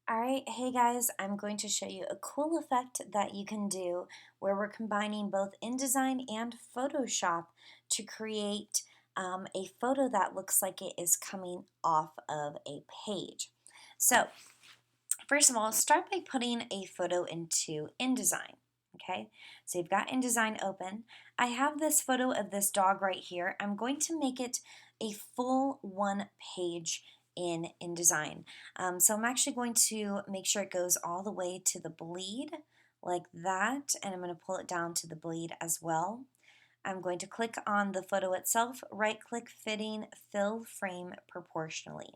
Alright, hey guys, I'm going to show you a cool effect that you can do where we're combining both InDesign and Photoshop to create a photo that looks like it is coming off of a page. So, first of all, start by putting a photo into InDesign. Okay, so you've got InDesign open. I have this photo of this dog right here. I'm going to make it a full one page in InDesign. So I'm actually going to make sure it goes all the way to the bleed like that, and I'm going to pull it down to the bleed as well. I'm going to click on the photo itself, right click fitting, fill frame proportionally.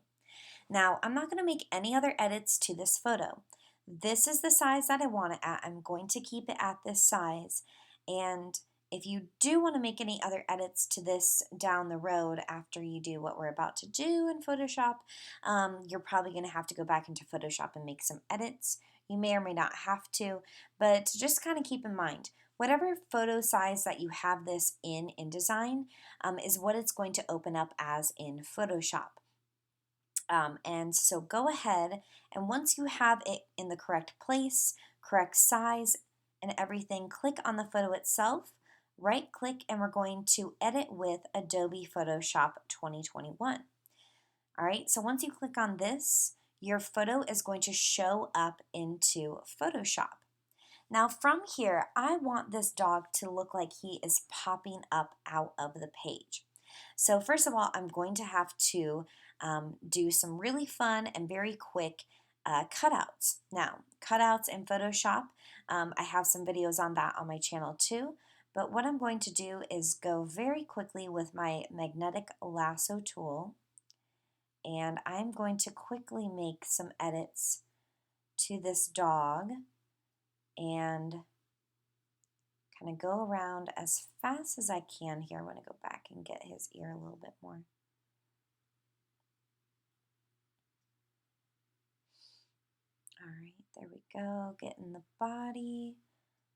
Now, I'm not going to make any other edits to this photo. This is the size that I want it at. I'm going to keep it at this size. And if you do want to make any other edits to this down the road after you do what we're about to do in Photoshop, you're probably going to have to go back into Photoshop and make some edits. You may or may not have to, but just kind of keep in mind, whatever photo size that you have this in InDesign is what it's going to open up as in Photoshop. And so go ahead, and once you have it in the correct place, correct size, and everything, click on the photo itself, right click, and we're going to edit with Adobe Photoshop 2021. All right, so once you click on this, your photo is going to show up into Photoshop. Now from here, I want this dog to look like he is popping up out of the page. So first of all, I'm going to have to do some really fun and very quick cutouts. Now, cutouts in Photoshop, I have some videos on that on my channel too, but what I'm going to do is go very quickly with my magnetic lasso tool, and I'm going to quickly make some edits to this dog and kind of go around as fast as I can here. I want to go back and get his ear a little bit more. All right, there we go. Getting the body,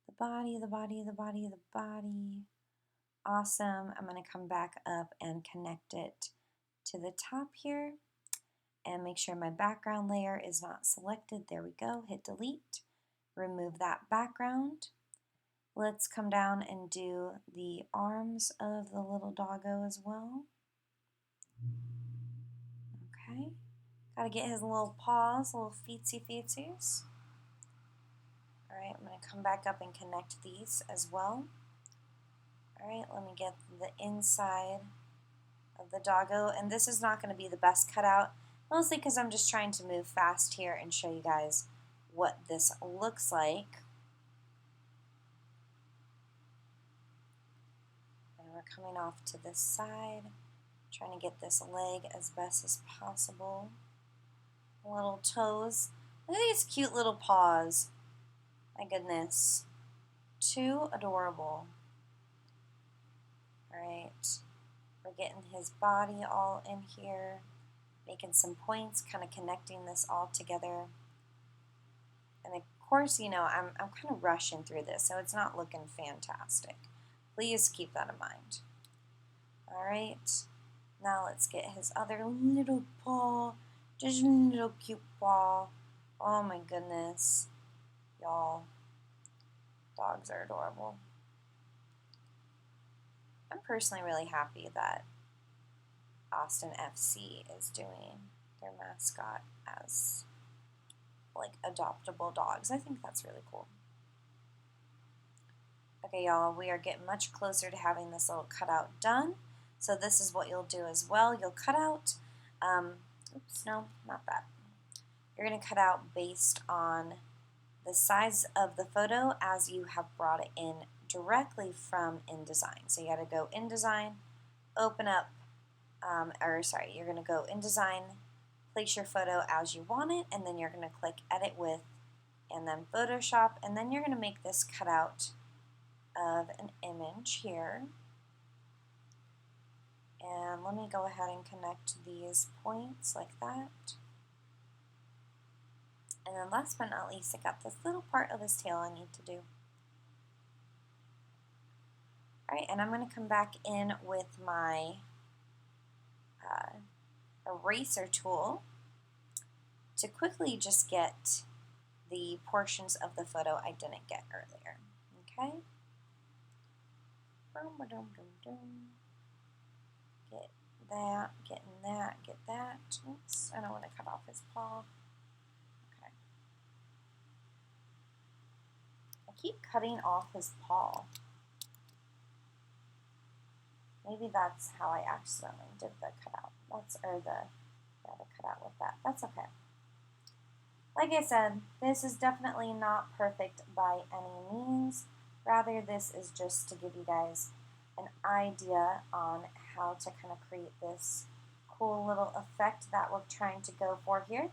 the body, the body, the body, the body. Awesome. I'm going to come back up and connect it to the top here and make sure my background layer is not selected. There we go. Hit delete. Remove that background. Let's come down and do the arms of the little doggo as well. Okay. Got to get his little paws, little feetsy feetsies. Alright, I'm going to come back up and connect these as well. Alright, let me get the inside of the doggo, and this is not going to be the best cutout, mostly because I'm just trying to move fast here and show you guys what this looks like. And we're coming off to this side, trying to get this leg as best as possible. Little toes. Look at these cute little paws. My goodness. Too adorable. Alright, we're getting his body all in here, making some points, kind of connecting this all together. And of course, you know, I'm kind of rushing through this, so it's not looking fantastic. Please keep that in mind. Alright, now let's get his other little paw, just a little cute paw. Oh my goodness, y'all, dogs are adorable. I'm personally really happy that Austin FC is doing their mascot as like adoptable dogs. I think that's really cool. Okay, y'all, we are getting much closer to having this little cutout done. So this is what you'll do as well. You'll cut out, oops, no, not that. You're going to cut out based on the size of the photo as you have brought it in directly from InDesign. So you got to go InDesign, open up, you're going to go InDesign, place your photo as you want it, and then you're going to click Edit With, and then Photoshop, and then you're going to make this cutout of an image here. And let me go ahead and connect these points like that. And then last but not least, I got this little part of his tail I need to do. Alright, and I'm going to come back in with my eraser tool to quickly just get the portions of the photo I didn't get earlier. Okay? Get that, get that. Oops, I don't want to cut off his paw. Okay. I keep cutting off his paw. Maybe that's how I accidentally did the cutout. The cutout with that. That's okay. Like I said, this is definitely not perfect by any means. Rather, this is just to give you guys an idea on how to kind of create this cool little effect that we're trying to go for here.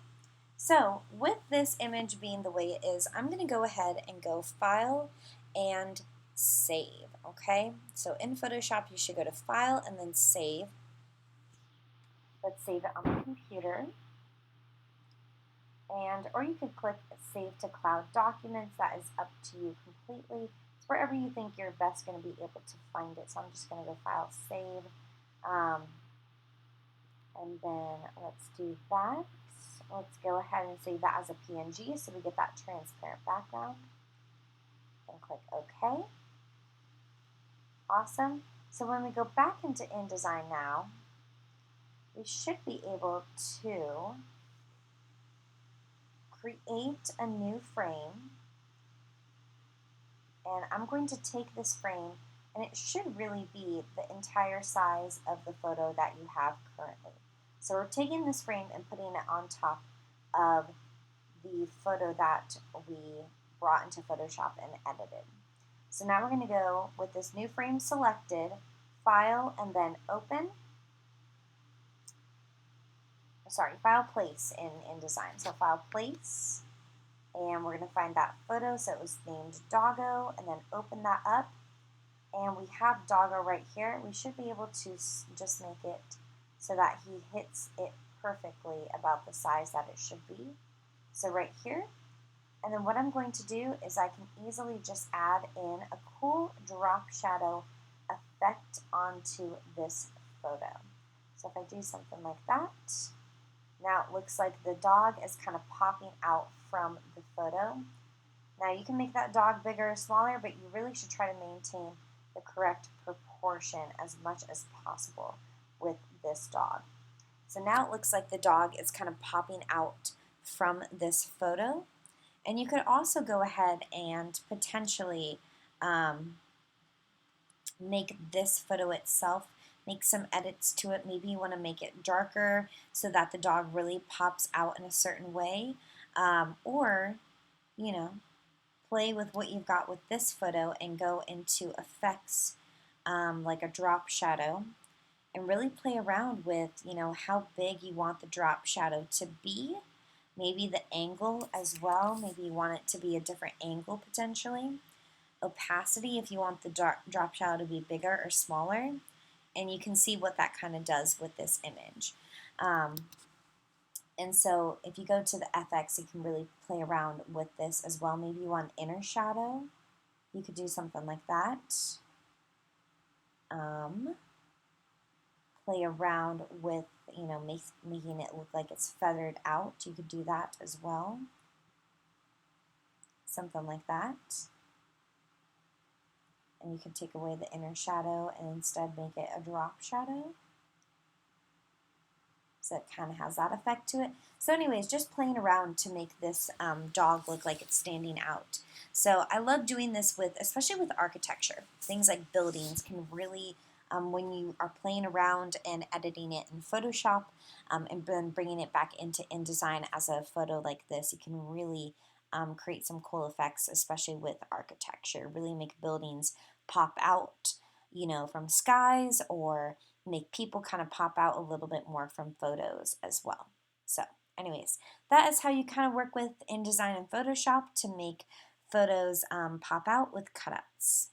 So with this image being the way it is, I'm going to go ahead and go File and Save, okay? So in Photoshop, you should go to File and then Save. Let's save it on the computer. Or you could click Save to Cloud Documents. That is up to you completely. It's wherever you think you're best going to be able to find it. So I'm just going to go File, Save, and then let's do that. Let's go ahead and save that as a PNG so we get that transparent background. And click OK. Awesome. So when we go back into InDesign now, we should be able to create a new frame. And I'm going to take this frame, and it should really be the entire size of the photo that you have currently. So we're taking this frame and putting it on top of the photo that we brought into Photoshop and edited. So now we're going to go with this new frame selected, File, and then Open. Sorry, File, Place in InDesign. So File, Place, and we're going to find that photo. So it was named Doggo, and then open that up. And we have Doggo right here. We should be able to just make it so that he hits it perfectly about the size that it should be. So right here. And then what I'm going to do is I can easily just add in a cool drop shadow effect onto this photo. So if I do something like that, now it looks like the dog is kind of popping out from the photo. Now you can make that dog bigger or smaller, but you really should try to maintain the correct proportion as much as possible with this dog. So now it looks like the dog is kind of popping out from this photo. And you could also go ahead and potentially make this photo itself, make some edits to it. Maybe you want to make it darker so that the dog really pops out in a certain way. Or, you know, play with what you've got with this photo and go into effects like a drop shadow and really play around with, you know, how big you want the drop shadow to be. Maybe the angle as well. Maybe you want it to be a different angle potentially. Opacity if you want the drop shadow to be bigger or smaller. And you can see what that kind of does with this image. And so if you go to the FX, you can really play around with this as well. Maybe you want inner shadow. You could do something like that. Play around with, you know, making it look like it's feathered out. You could do that as well. Something like that. And you can take away the inner shadow and instead make it a drop shadow. So it kind of has that effect to it. So anyways, just playing around to make this dog look like it's standing out. So I love doing this with, especially with architecture. Things like buildings can really, when you are playing around and editing it in Photoshop and then bringing it back into InDesign as a photo like this, you can really create some cool effects, especially with architecture. Really make buildings pop out, you know, from skies, or make people kind of pop out a little bit more from photos as well. So anyways, that is how you kind of work with InDesign and Photoshop to make photos pop out with cutouts.